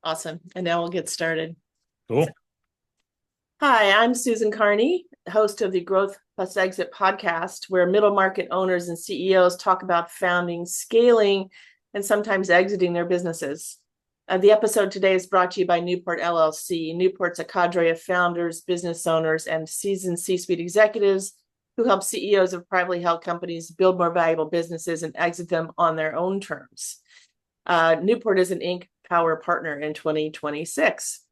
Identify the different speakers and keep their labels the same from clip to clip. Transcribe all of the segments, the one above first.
Speaker 1: Awesome. And now we'll get started.
Speaker 2: Cool.
Speaker 1: Hi, I'm Susan Kearney, host of the Growth Plus Exit podcast, where middle market owners and CEOs talk about founding, scaling, and sometimes exiting their businesses. The episode today is brought to you by Newport LLC. Newport's a cadre of founders, business owners, and seasoned C-suite executives who help CEOs of privately held companies build more valuable businesses and exit them on their own terms. Newport is an Inc. Power Partner in 2026.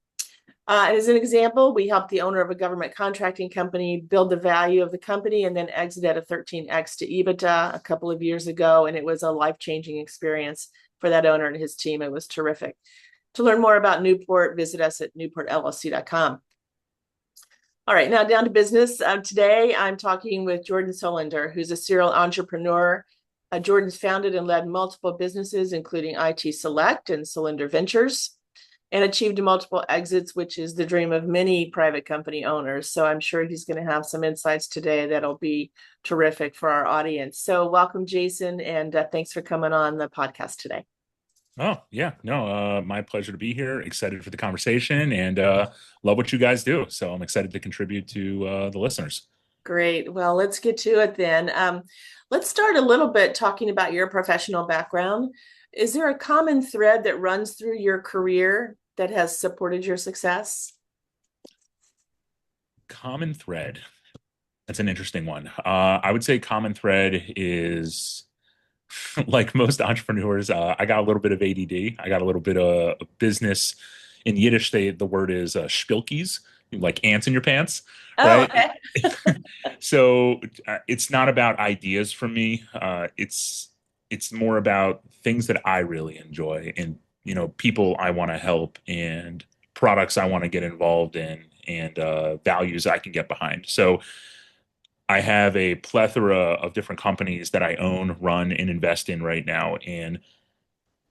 Speaker 1: As an example, we helped the owner of a government contracting company build the value of the company and then exit at a 13x to EBITDA a couple of years ago. And it was a life-changing experience for that owner and his team. It was terrific. To learn more about Newport, visit us at newportllc.com. All right, now down to business. Today, I'm talking with Jordan Solinder, who's a serial entrepreneur. Jordan's founded and led multiple businesses, including IT Select and Solinder Ventures, and achieved multiple exits, which is the dream of many private company owners. So I'm sure he's going to have some insights today that'll be terrific for our audience. So welcome, Jason, and thanks for coming on the podcast today.
Speaker 2: Oh, yeah. No, my pleasure to be here. Excited for the conversation and love what you guys do. So I'm excited to contribute to the listeners.
Speaker 1: Great. Well, let's get to it then. Let's start a little bit talking about your professional background. Is there a common thread that runs through your career that has supported your success?
Speaker 2: Common thread. That's an interesting one. I would say common thread is like most entrepreneurs. I got a little bit of ADD. I got a little bit of business. In Yiddish, the word is spilkies, like ants in your pants,
Speaker 1: Oh,
Speaker 2: right?
Speaker 1: okay.
Speaker 2: So it's not about ideas for me. It's more about things that I really enjoy and people I want to help and products I want to get involved in and values I can get behind. So I have a plethora of different companies that I own, run, and invest in right now. And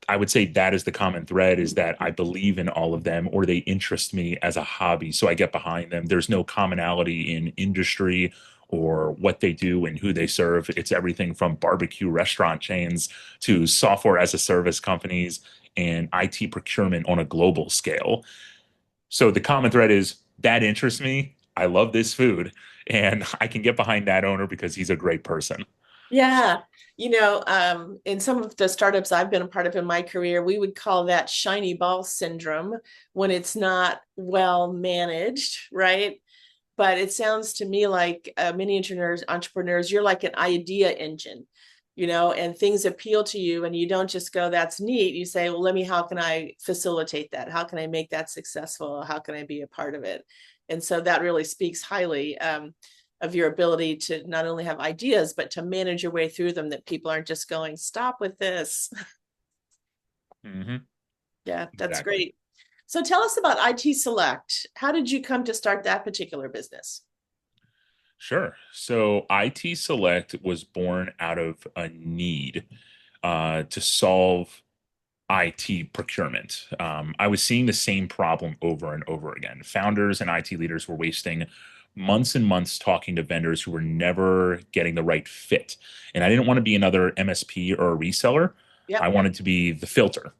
Speaker 2: I would say that is the common thread is that I believe in all of them or they interest me as a hobby. So I get behind them. There's no commonality in industry or what they do and who they serve. It's everything from barbecue restaurant chains to software as a service companies and IT procurement on a global scale. So the common thread is that interests me. I love this food and I can get behind that owner because he's a great person.
Speaker 1: Yeah. In some of the startups I've been a part of in my career, we would call that shiny ball syndrome when it's not well managed, right? But it sounds to me like many entrepreneurs, you're like an idea engine, and things appeal to you, and you don't just go, "That's neat." You say, "Well, how can I facilitate that? How can I make that successful? How can I be a part of it?" And so that really speaks highly of your ability to not only have ideas, but to manage your way through them. That people aren't just going, "Stop with this."
Speaker 2: Hmm.
Speaker 1: Yeah, that's
Speaker 2: Exactly.
Speaker 1: great. So tell us about IT Select. How did you come to start that particular business?
Speaker 2: Sure. So IT Select was born out of a need to solve IT procurement. I was seeing the same problem over and over again. Founders and IT leaders were wasting months and months talking to vendors who were never getting the right fit. And I didn't want to be another MSP or a reseller. I
Speaker 1: Yep.
Speaker 2: wanted to be the filter.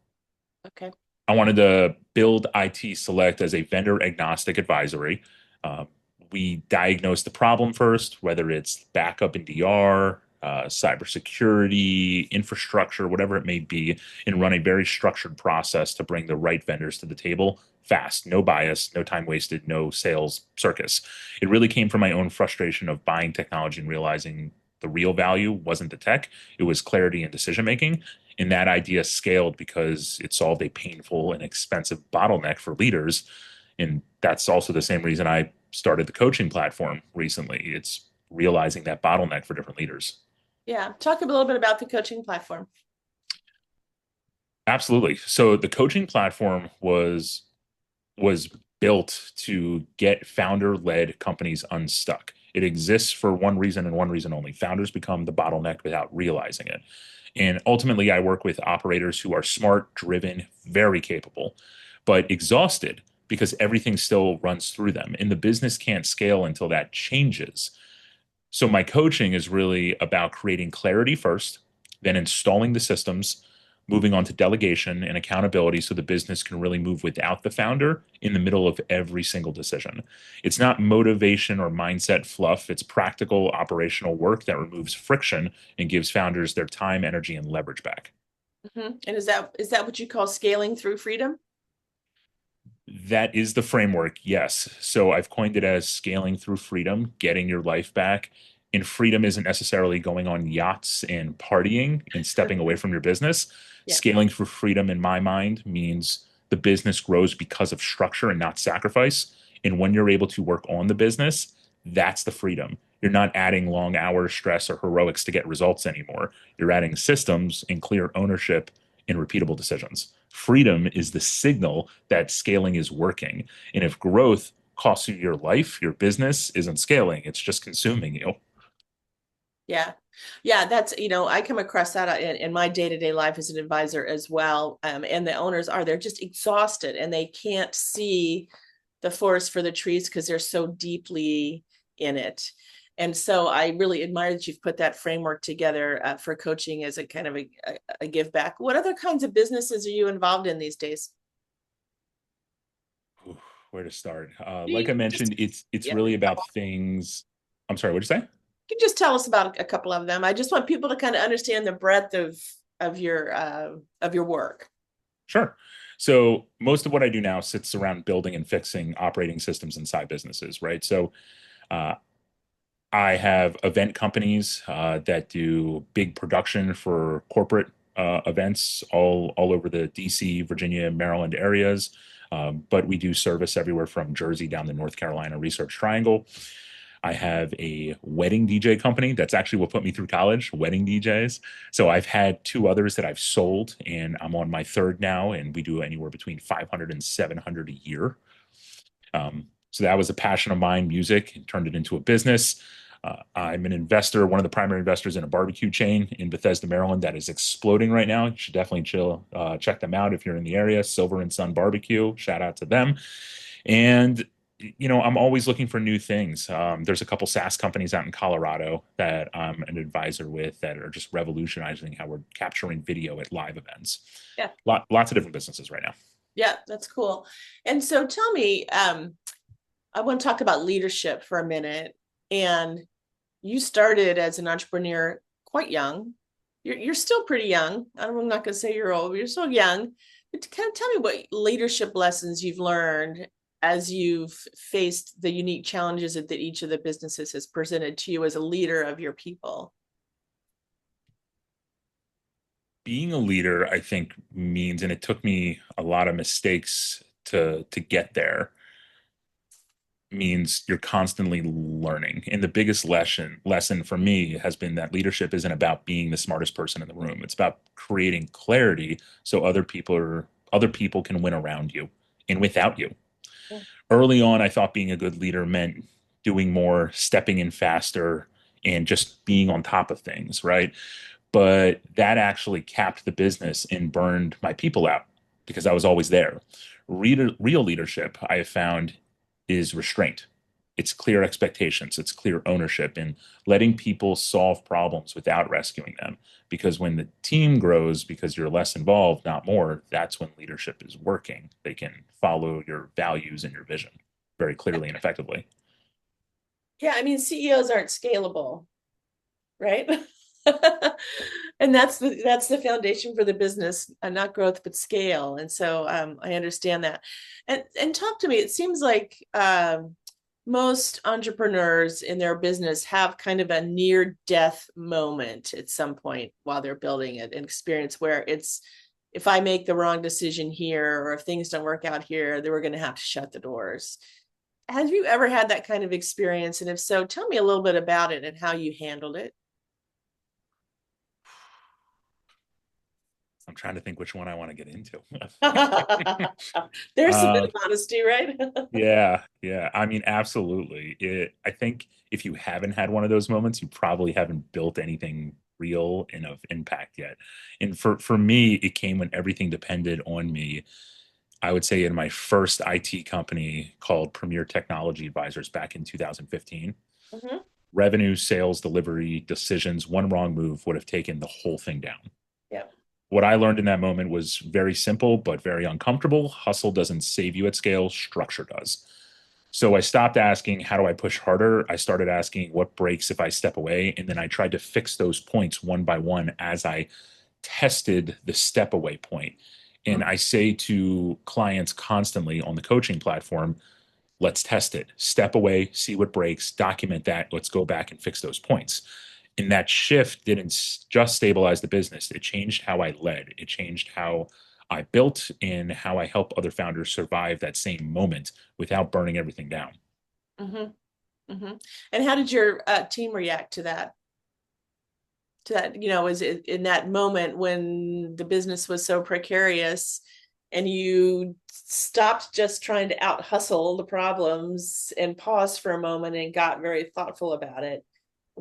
Speaker 1: Okay.
Speaker 2: I wanted to build IT Select as a vendor agnostic advisory. Uh, we diagnose the problem first, whether it's backup and DR, cybersecurity, infrastructure, whatever it may be, and run a very structured process to bring the right vendors to the table fast, no bias, no time wasted, no sales circus. It really came from my own frustration of buying technology and realizing the real value wasn't the tech, it was clarity and decision making. And that idea scaled because it solved a painful and expensive bottleneck for leaders. And that's also the same reason I started the coaching platform recently. It's realizing that bottleneck for different leaders.
Speaker 1: Yeah. Talk a little bit about the coaching platform.
Speaker 2: Absolutely. So the coaching platform was built to get founder-led companies unstuck. It exists for one reason and one reason only. Founders become the bottleneck without realizing it. And ultimately, I work with operators who are smart, driven, very capable, but exhausted because everything still runs through them. And the business can't scale until that changes. So my coaching is really about creating clarity first, then installing the systems, moving on to delegation and accountability so the business can really move without the founder in the middle of every single decision. It's not motivation or mindset fluff, it's practical operational work that removes friction and gives founders their time, energy, and leverage back.
Speaker 1: And is that what you call scaling through freedom?
Speaker 2: That is the framework, yes. So I've coined it as scaling through freedom, getting your life back. And freedom isn't necessarily going on yachts and partying and stepping away from your business.
Speaker 1: Yeah.
Speaker 2: Scaling through freedom, in my mind, means the business grows because of structure and not sacrifice. And when you're able to work on the business, that's the freedom. You're not adding long hours, stress, or heroics to get results anymore. You're adding systems and clear ownership and repeatable decisions. Freedom is the signal that scaling is working. And if growth costs you your life, your business isn't scaling, it's just consuming you.
Speaker 1: Yeah. Yeah, I come across that in my day-to-day life as an advisor as well. And the owners they're just exhausted and they can't see the forest for the trees because they're so deeply in it. And so I really admire that you've put that framework together for coaching as a kind of a give back. What other kinds of businesses are you involved in these days?
Speaker 2: Where to start?
Speaker 1: You
Speaker 2: Like I
Speaker 1: can just,
Speaker 2: mentioned, it's
Speaker 1: yeah,
Speaker 2: really about things. I'm sorry, what'd you say?
Speaker 1: you can just tell us about a couple of them. I just want people to kind of understand the breadth of your work.
Speaker 2: Sure. So most of what I do now sits around building and fixing operating systems inside businesses, right? So uh, I have event companies that do big production for corporate events all over the DC, Virginia, Maryland areas. But we do service everywhere from Jersey down the North Carolina Research Triangle. I have a wedding DJ company. That's actually what put me through college, wedding DJs. So I've had two others that I've sold, and I'm on my third now, and we do anywhere between 500 and 700 a year. So that was a passion of mine, music, and turned it into a business. I'm an investor, one of the primary investors in a barbecue chain in Bethesda, Maryland, that is exploding right now. You should definitely check them out if you're in the area. Silver and Sun Barbecue, shout out to them. And I'm always looking for new things. There's a couple SaaS companies out in Colorado that I'm an advisor with that are just revolutionizing how we're capturing video at live events.
Speaker 1: Yeah.
Speaker 2: Lots of different businesses right now.
Speaker 1: Yeah, that's cool. And so tell me, I want to talk about leadership for a minute. And you started as an entrepreneur quite young. You're still pretty young. I'm not going to say you're old, but you're still young. But kind of tell me what leadership lessons you've learned as you've faced the unique challenges that each of the businesses has presented to you as a leader of your people.
Speaker 2: Being a leader, I think, means, and it took me a lot of mistakes to get there, means you're constantly learning. And the biggest lesson for me has been that leadership isn't about being the smartest person in the room. It's about creating clarity so other people can win around you and without you.
Speaker 1: Yeah.
Speaker 2: Early on, I thought being a good leader meant doing more, stepping in faster, and just being on top of things, right? But that actually capped the business and burned my people out because I was always there. Real leadership, I have found, is restraint. It's clear expectations, it's clear ownership, and letting people solve problems without rescuing them. Because when the team grows, because you're less involved, not more, that's when leadership is working. They can follow your values and your vision very clearly and effectively.
Speaker 1: Yeah, I mean, CEOs aren't scalable, right? And that's the foundation for the business, not growth but scale. And so I understand that. And talk to me. It seems like most entrepreneurs in their business have kind of a near death moment at some point while they're building it, an experience where it's, if I make the wrong decision here or if things don't work out here, then we're going to have to shut the doors. Have you ever had that kind of experience? And if so, tell me a little bit about it and how you handled it.
Speaker 2: I'm trying to think which one I want to get into.
Speaker 1: There's a bit
Speaker 2: uh,
Speaker 1: of honesty, right?
Speaker 2: Yeah, yeah. I mean, absolutely. I think if you haven't had one of those moments, you probably haven't built anything real and of impact yet. And for me, it came when everything depended on me. I would say in my first IT company called Premier Technology Advisors back in 2015.
Speaker 1: Mhm.
Speaker 2: Revenue, sales, delivery, decisions, one wrong move would have taken the whole thing down.
Speaker 1: Yeah.
Speaker 2: What I learned in that moment was very simple, but very uncomfortable. Hustle doesn't save you at scale, structure does. So I stopped asking, how do I push harder? I started asking, what breaks if I step away? And then I tried to fix those points one by one as I tested the step away point. And
Speaker 1: Mhm.
Speaker 2: I say to clients constantly on the coaching platform, let's test it. Step away, see what breaks, document that. Let's go back and fix those points. And that shift didn't just stabilize the business, it changed how I led, it changed how I built and how I help other founders survive that same moment without burning everything down.
Speaker 1: Mhm. Mhm. And how did your team react to that? To that, is it in that moment when the business was so precarious and you stopped just trying to out hustle the problems and paused for a moment and got very thoughtful about it?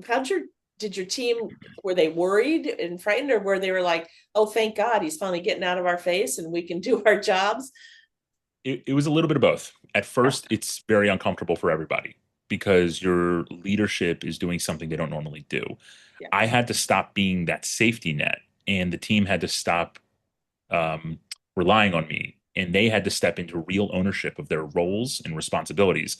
Speaker 1: How'd your did your team, were they worried and frightened, or were they were like, oh, thank God he's finally getting out of our face and we can do our jobs?
Speaker 2: It was a little bit of both. At first, it's very uncomfortable for everybody because your leadership is doing something they don't normally do.
Speaker 1: Yeah.
Speaker 2: I had to stop being that safety net, and the team had to stop um, relying on me, and they had to step into real ownership of their roles and responsibilities.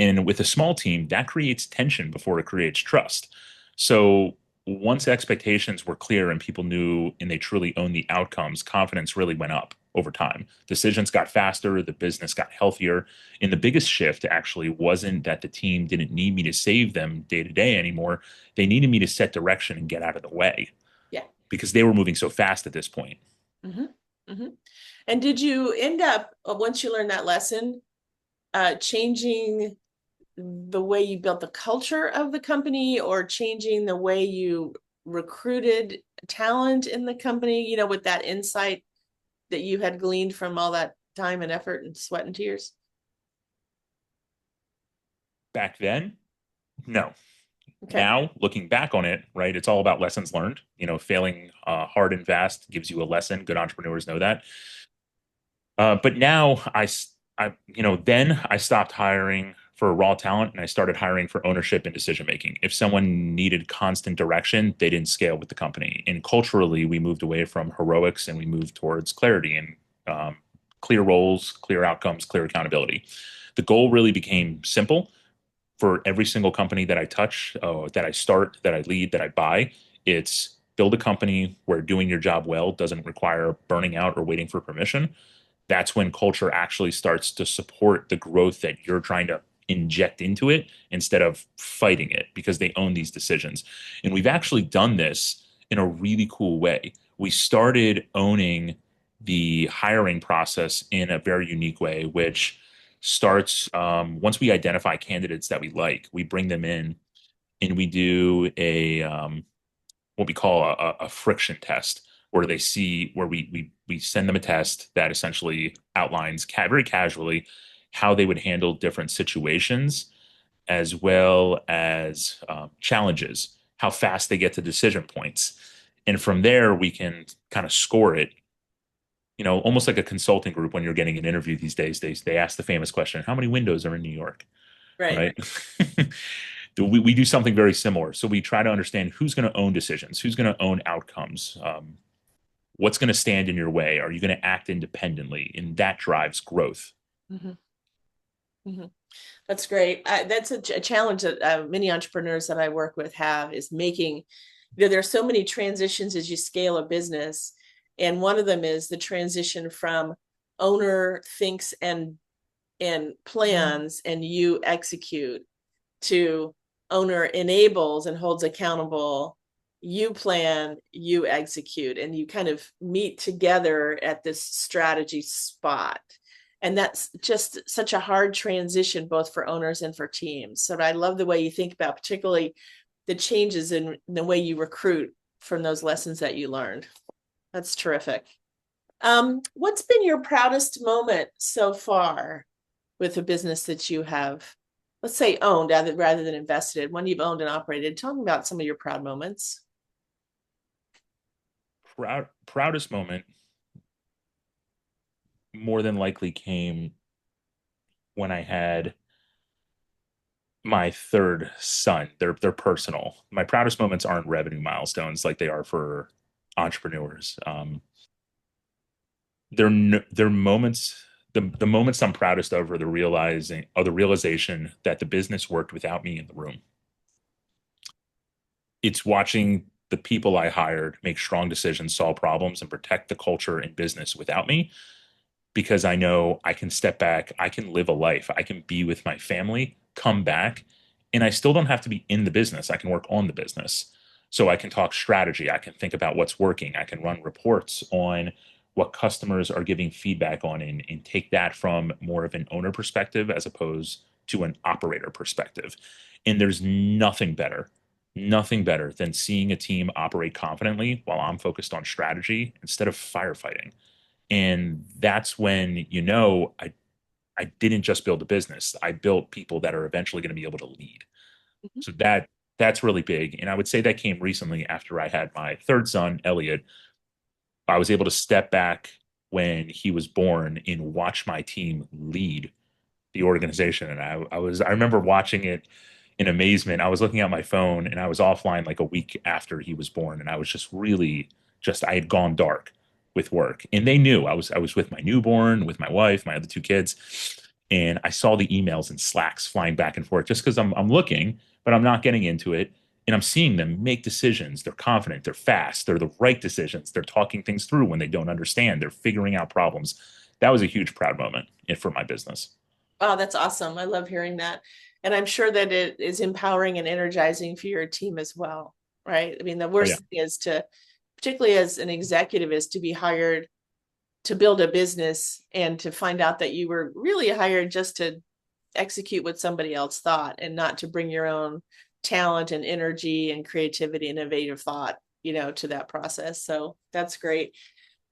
Speaker 2: And with a small team, that creates tension before it creates trust. So once expectations were clear and people knew and they truly owned the outcomes, confidence really went up over time. Decisions got faster, the business got healthier. And the biggest shift actually wasn't that the team didn't need me to save them day to day anymore. They needed me to set direction and get out of the way
Speaker 1: Yeah.
Speaker 2: because they were moving so fast at this point.
Speaker 1: Mm-hmm. Mm-hmm. And did you end up, once you learned that lesson, changing the way you built the culture of the company, or changing the way you recruited talent in the company, with that insight that you had gleaned from all that time and effort and sweat and tears?
Speaker 2: Back then, no.
Speaker 1: Okay.
Speaker 2: Now, looking back on it, right, it's all about lessons learned. Failing hard and fast gives you a lesson. Good entrepreneurs know that. But now then I stopped hiring for raw talent and I started hiring for ownership and decision making. If someone needed constant direction, they didn't scale with the company. And culturally, we moved away from heroics and we moved towards clarity and clear roles, clear outcomes, clear accountability. The goal really became simple for every single company that I touch, that I start, that I lead, that I buy. It's build a company where doing your job well doesn't require burning out or waiting for permission. That's when culture actually starts to support the growth that you're trying to inject into it instead of fighting it because they own these decisions. And we've actually done this in a really cool way. We started owning the hiring process in a very unique way, which starts once we identify candidates that we like, we bring them in and we do a what we call a friction test where they see where we send them a test that essentially outlines very casually how they would handle different situations as well as challenges, how fast they get to decision points. And from there, we can kind of score it, almost like a consulting group when you're getting an interview these days. They ask the famous question, how many windows are in New York?
Speaker 1: Right.
Speaker 2: Right. We do something very similar. So we try to understand who's going to own decisions, who's going to own outcomes, what's going to stand in your way. Are you going to act independently? And that drives growth.
Speaker 1: Mm-hmm. Mm-hmm. That's great. That's a challenge that many entrepreneurs that I work with have, is making, there are so many transitions as you scale a business. And one of them is the transition from owner thinks and plans and you execute, to owner enables and holds accountable. You plan, you execute, and you kind of meet together at this strategy spot. And that's just such a hard transition, both for owners and for teams. So I love the way you think about, particularly the changes in the way you recruit from those lessons that you learned. That's terrific. What's been your proudest moment so far with a business that you have, let's say, owned rather than invested, one you've owned and operated? Tell me about some of your proud moments.
Speaker 2: Proudest moment more than likely came when I had my third son. They're personal. My proudest moments aren't revenue milestones like they are for entrepreneurs. They're moments. The moments I'm proudest of are the realization that the business worked without me in the room. It's watching the people I hired make strong decisions, solve problems, and protect the culture in business without me, because I know I can step back, I can live a life, I can be with my family, come back, and I still don't have to be in the business. I can work on the business. So I can talk strategy, I can think about what's working, I can run reports on what customers are giving feedback on, and take that from more of an owner perspective as opposed to an operator perspective. And there's nothing better than seeing a team operate confidently while I'm focused on strategy instead of firefighting. And that's when I didn't just build a business. I built people that are eventually going to be able to lead.
Speaker 1: Mhm.
Speaker 2: So that's really big. And I would say that came recently after I had my third son, Elliot. I was able to step back when he was born and watch my team lead the organization. And I remember watching it in amazement. I was looking at my phone and I was offline like a week after he was born. And I was just really I had gone dark with work. And they knew I was with my newborn, with my wife, my other two kids. And I saw the emails and Slacks flying back and forth just because I'm looking, but I'm not getting into it. And I'm seeing them make decisions. They're confident, they're fast, they're the right decisions. They're talking things through when they don't understand. They're figuring out problems. That was a huge proud moment for my business.
Speaker 1: Oh, that's awesome. I love hearing that. And I'm sure that it is empowering and energizing for your team as well, right? I mean, the
Speaker 2: Oh yeah.
Speaker 1: worst thing is to, particularly as an executive, is to be hired to build a business and to find out that you were really hired just to execute what somebody else thought and not to bring your own talent and energy and creativity and innovative thought, to that process. So that's great.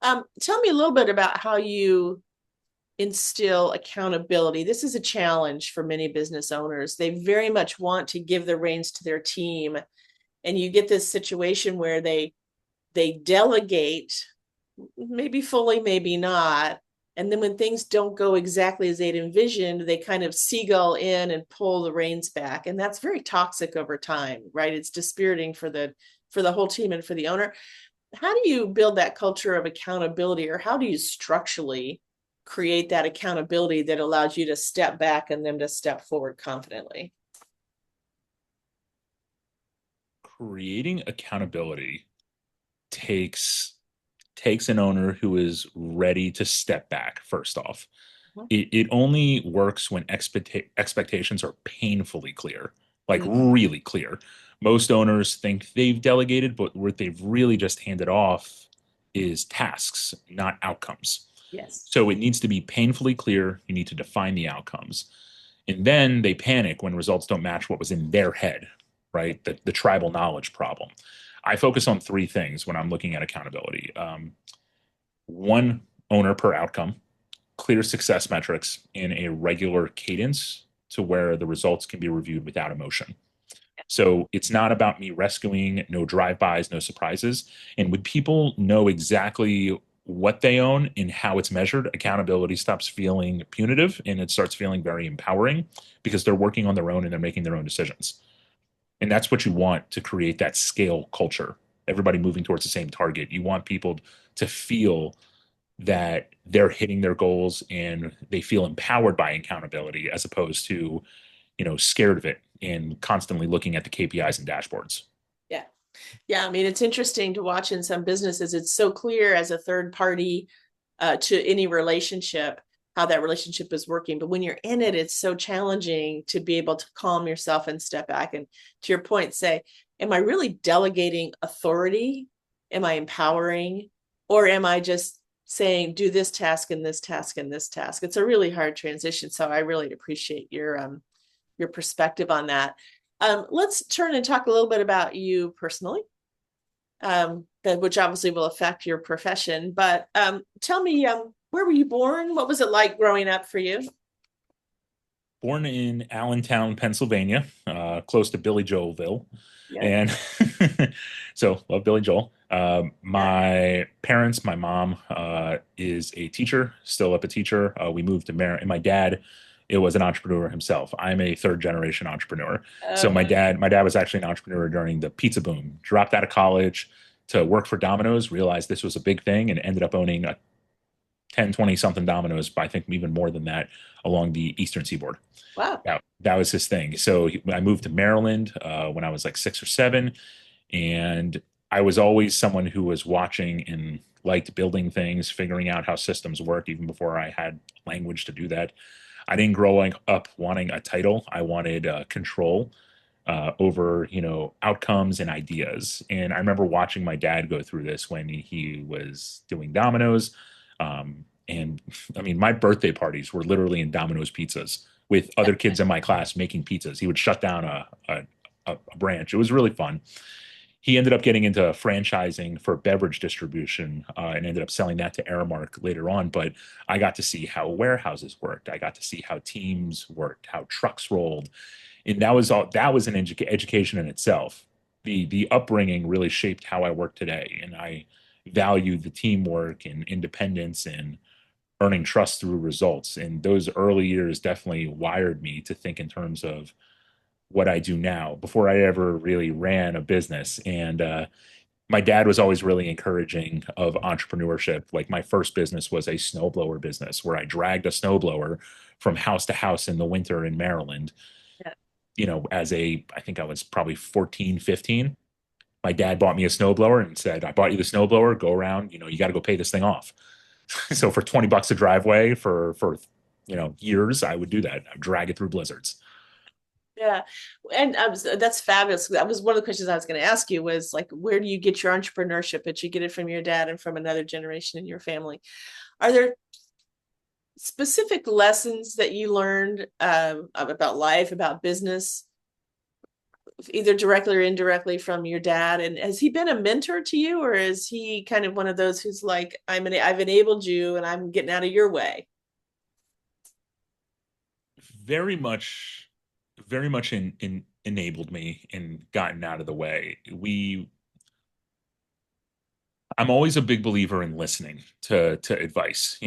Speaker 1: Tell me a little bit about how you instill accountability. This is a challenge for many business owners. They very much want to give the reins to their team, and you get this situation where they delegate, maybe fully, maybe not. And then when things don't go exactly as they'd envisioned, they kind of seagull in and pull the reins back. And that's very toxic over time, right? It's dispiriting for the whole team and for the owner. How do you build that culture of accountability, or how do you structurally create that accountability that allows you to step back and them to step forward confidently?
Speaker 2: Creating accountability takes takes an owner who is ready to step back first off.
Speaker 1: Mhm.
Speaker 2: It only works when expectations are painfully clear, like
Speaker 1: Mm,
Speaker 2: really clear. Most owners think they've delegated, but what they've really just handed off is tasks, not outcomes.
Speaker 1: yes.
Speaker 2: So it needs to be painfully clear. You need to define the outcomes. And then they panic when results don't match what was in their head, right? The tribal knowledge problem. I focus on three things when I'm looking at accountability. One, owner per outcome, clear success metrics in a regular cadence to where the results can be reviewed without emotion. So it's not about me rescuing, no drive-bys, no surprises. And when people know exactly what they own and how it's measured, accountability stops feeling punitive and it starts feeling very empowering because they're working on their own and they're making their own decisions. And that's what you want to create that scale culture. Everybody moving towards the same target. You want people to feel that they're hitting their goals and they feel empowered by accountability as opposed to, scared of it and constantly looking at the KPIs and dashboards.
Speaker 1: Yeah. Yeah. I mean, it's interesting to watch in some businesses. It's so clear as a third party to any relationship how that relationship is working. But when you're in it, it's so challenging to be able to calm yourself and step back. And to your point, say, am I really delegating authority? Am I empowering? Or am I just saying, do this task and this task and this task? It's a really hard transition. So I really appreciate your perspective on that. Let's turn and talk a little bit about you personally, which obviously will affect your profession. But tell me, where were you born? What was it like growing up for you?
Speaker 2: Born in Allentown, Pennsylvania, close to Billy Joelville.
Speaker 1: Yeah.
Speaker 2: And so love Billy Joel.
Speaker 1: Yeah.
Speaker 2: My parents, my mom is a teacher, still up a teacher. We moved to Maryland, and my dad, it was an entrepreneur himself. I'm a third generation entrepreneur. So
Speaker 1: Oh,
Speaker 2: my dad was actually an entrepreneur during the pizza boom. Dropped out of college, to work for Domino's, realized this was a big thing, and ended up owning a 10, 20 something Domino's, but I think even more than that along the Eastern Seaboard.
Speaker 1: Wow.
Speaker 2: That was his thing. So I moved to Maryland when I was like 6 or 7, and I was always someone who was watching and liked building things, figuring out how systems work, even before I had language to do that. I didn't grow up wanting a title. I wanted control over, outcomes and ideas. And I remember watching my dad go through this when he was doing Domino's. And I mean, my birthday parties were literally in Domino's pizzas with other kids in my class making pizzas. He would shut down a branch. It was really fun. He ended up getting into franchising for beverage distribution and ended up selling that to Aramark later on. But I got to see how warehouses worked. I got to see how teams worked, how trucks rolled, and that was an education in itself. The upbringing really shaped how I work today, and I value the teamwork and independence and earning trust through results. And those early years definitely wired me to think in terms of what I do now before I ever really ran a business. And my dad was always really encouraging of entrepreneurship. Like my first business was a snowblower business where I dragged a snowblower from house to house in the winter in Maryland.
Speaker 1: Yeah.
Speaker 2: I think I was probably 14, 15. My dad bought me a snowblower and said, I bought you the snowblower, go around, you got to go pay this thing off. So for 20 bucks a driveway for years, I would do that. I'd drag it through blizzards.
Speaker 1: Yeah. And that's fabulous. That was one of the questions I was going to ask you was like, where do you get your entrepreneurship? But you get it from your dad and from another generation in your family. Are there specific lessons that you learned about life, about business, either directly or indirectly from your dad? And has he been a mentor to you, or is he kind of one of those who's like, I've enabled you and I'm getting out of your way?
Speaker 2: Very much, very much enabled me and gotten out of the way. I'm always a big believer in listening to advice.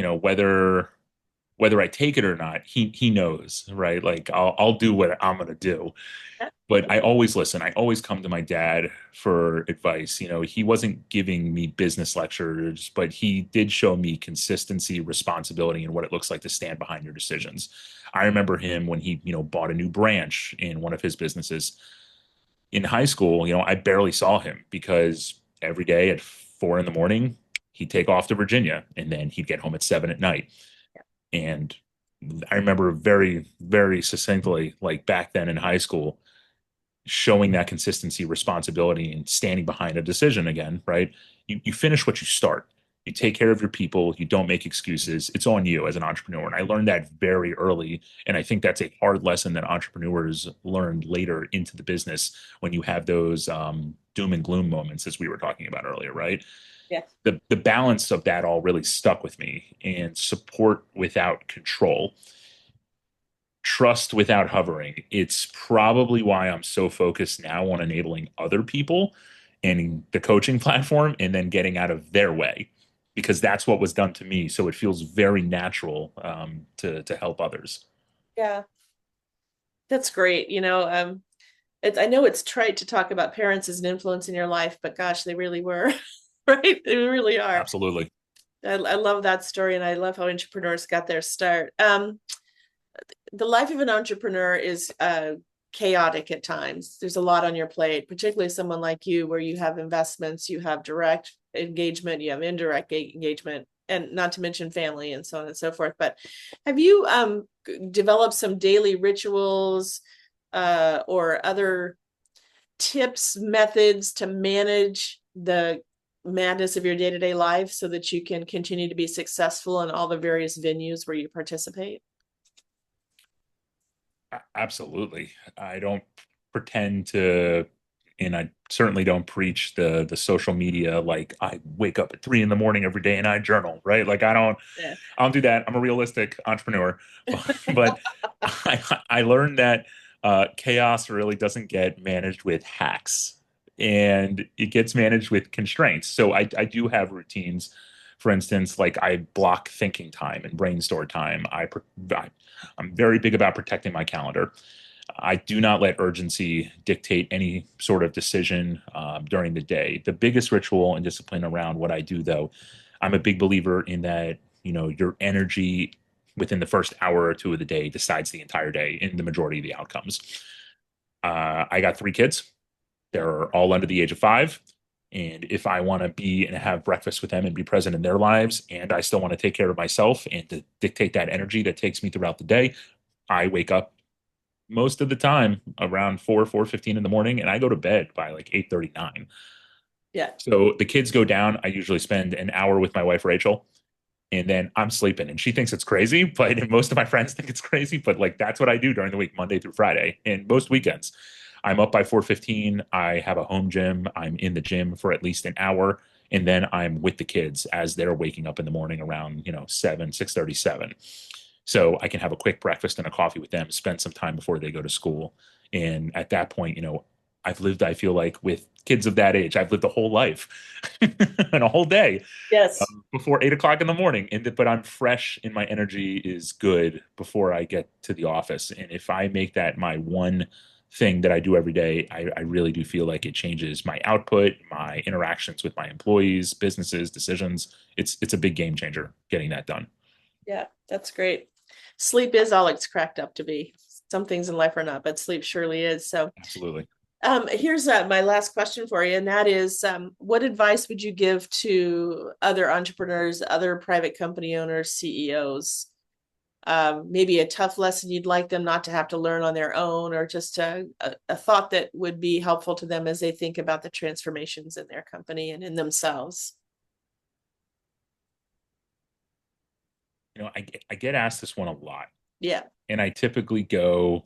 Speaker 2: Whether I take it or not, he knows, right? Like I'll do what I'm gonna do. But I always listen. I always come to my dad for advice. He wasn't giving me business lectures, but he did show me consistency, responsibility, and what it looks like to stand behind your decisions. I remember him when he, bought a new branch in one of his businesses in high school. I barely saw him because every day at 4 in the morning, he'd take off to Virginia and then he'd get home at 7 at night. And I remember very, very succinctly, like back then in high school, showing that consistency, responsibility, and standing behind a decision again, right? You finish what you start. You take care of your people. You don't make excuses. It's on you as an entrepreneur. And I learned that very early. And I think that's a hard lesson that entrepreneurs learn later into the business when you have those doom and gloom moments, as we were talking about earlier, right?
Speaker 1: Yes.
Speaker 2: The balance of that all really stuck with me, and support without control, trust without hovering. It's probably why I'm so focused now on enabling other people and the coaching platform and then getting out of their way, because that's what was done to me. So it feels very natural to help others.
Speaker 1: Yeah, that's great. I know it's trite to talk about parents as an influence in your life, but gosh, they really were, right? They really are.
Speaker 2: Absolutely.
Speaker 1: I love that story, and I love how entrepreneurs got their start. The life of an entrepreneur is chaotic at times. There's a lot on your plate, particularly someone like you, where you have investments, you have direct engagement, you have indirect engagement, and not to mention family and so on and so forth. But have you developed some daily rituals or other tips, methods to manage the madness of your day-to-day life so that you can continue to be successful in all the various venues where you participate?
Speaker 2: Absolutely. I don't pretend to, and I certainly don't preach the social media like I wake up at 3 in the morning every day and I journal, right? Like
Speaker 1: Yeah.
Speaker 2: I don't do that. I'm a realistic entrepreneur, but I learned that chaos really doesn't get managed with hacks, and it gets managed with constraints. So I do have routines. For instance, like I block thinking time and brainstorm time. I'm very big about protecting my calendar. I do not let urgency dictate any sort of decision during the day. The biggest ritual and discipline around what I do, though, I'm a big believer in that, your energy within the first hour or two of the day decides the entire day in the majority of the outcomes. I got three kids. They're all under the age of 5. And if I want to be and have breakfast with them and be present in their lives, and I still want to take care of myself and to dictate that energy that takes me throughout the day, I wake up most of the time around 4:15 in the morning, and I go to bed by like 8:39.
Speaker 1: Yeah.
Speaker 2: So the kids go down. I usually spend an hour with my wife, Rachel, and then I'm sleeping. And she thinks it's crazy, but most of my friends think it's crazy. But like that's what I do during the week, Monday through Friday, and most weekends. I'm up by 4:15. I have a home gym. I'm in the gym for at least an hour. And then I'm with the kids as they're waking up in the morning around, 6:37. So I can have a quick breakfast and a coffee with them, spend some time before they go to school. And at that point, I've lived, I feel like, with kids of that age, I've lived a whole life and a whole day
Speaker 1: Yes.
Speaker 2: before 8 o'clock in the morning. But I'm fresh and my energy is good before I get to the office. And if I make that my one thing that I do every day, I really do feel like it changes my output, my interactions with my employees, businesses, decisions. It's a big game changer getting that done.
Speaker 1: Yeah, that's great. Sleep is all it's cracked up to be. Some things in life are not, but sleep surely is. So
Speaker 2: Absolutely.
Speaker 1: here's my last question for you, and that is, what advice would you give to other entrepreneurs, other private company owners, CEOs? Maybe a tough lesson you'd like them not to have to learn on their own, or just a thought that would be helpful to them as they think about the transformations in their company and in themselves.
Speaker 2: I get asked this one a lot,
Speaker 1: Yeah.
Speaker 2: and I typically go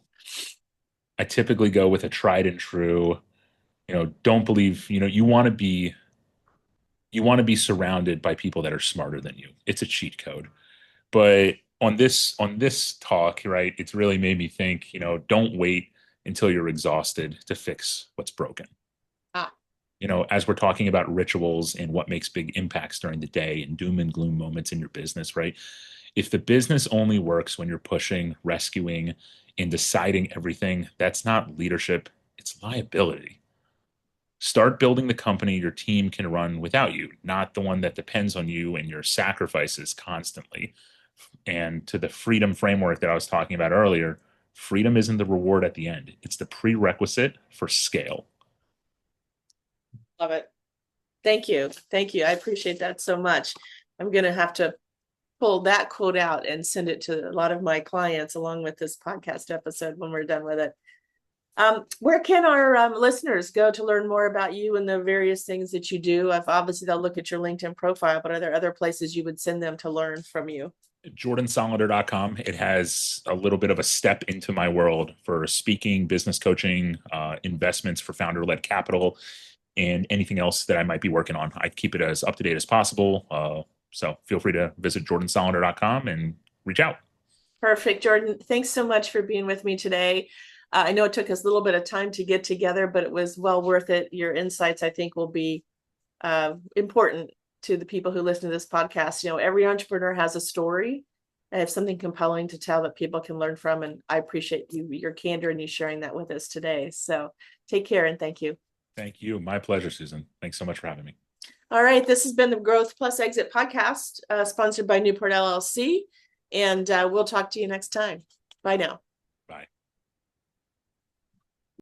Speaker 2: with a tried and true, don't believe, you want to be surrounded by people that are smarter than you. It's a cheat code. But on this talk, right, it's really made me think, don't wait until you're exhausted to fix what's broken.
Speaker 1: Ah,
Speaker 2: As we're talking about rituals and what makes big impacts during the day and doom and gloom moments in your business, right? If the business only works when you're pushing, rescuing, and deciding everything, that's not leadership, it's liability. Start building the company your team can run without you, not the one that depends on you and your sacrifices constantly. And to the freedom framework that I was talking about earlier, freedom isn't the reward at the end, it's the prerequisite for scale.
Speaker 1: love it. Thank you. Thank you. I appreciate that so much. I'm going to have to pull that quote out and send it to a lot of my clients along with this podcast episode when we're done with it. Where can our listeners go to learn more about you and the various things that you do? If obviously they'll look at your LinkedIn profile, but are there other places you would send them to learn from you?
Speaker 2: JordanSolider.com. It has a little bit of a step into my world for speaking, business coaching, investments for founder-led capital, and anything else that I might be working on. I keep it as up to date as possible. So feel free to visit JordanSolider.com and reach out.
Speaker 1: Perfect. Jordan, thanks so much for being with me today. I know it took us a little bit of time to get together, but it was well worth it. Your insights, I think, will be important to the people who listen to this podcast. Every entrepreneur has a story. I have something compelling to tell that people can learn from. And I appreciate your candor and you sharing that with us today. So take care and thank you.
Speaker 2: Thank you. My pleasure, Susan. Thanks so much for having me.
Speaker 1: All right. This has been the Growth Plus Exit podcast, sponsored by Newport LLC. And we'll talk to you next time. Bye now.
Speaker 2: Bye.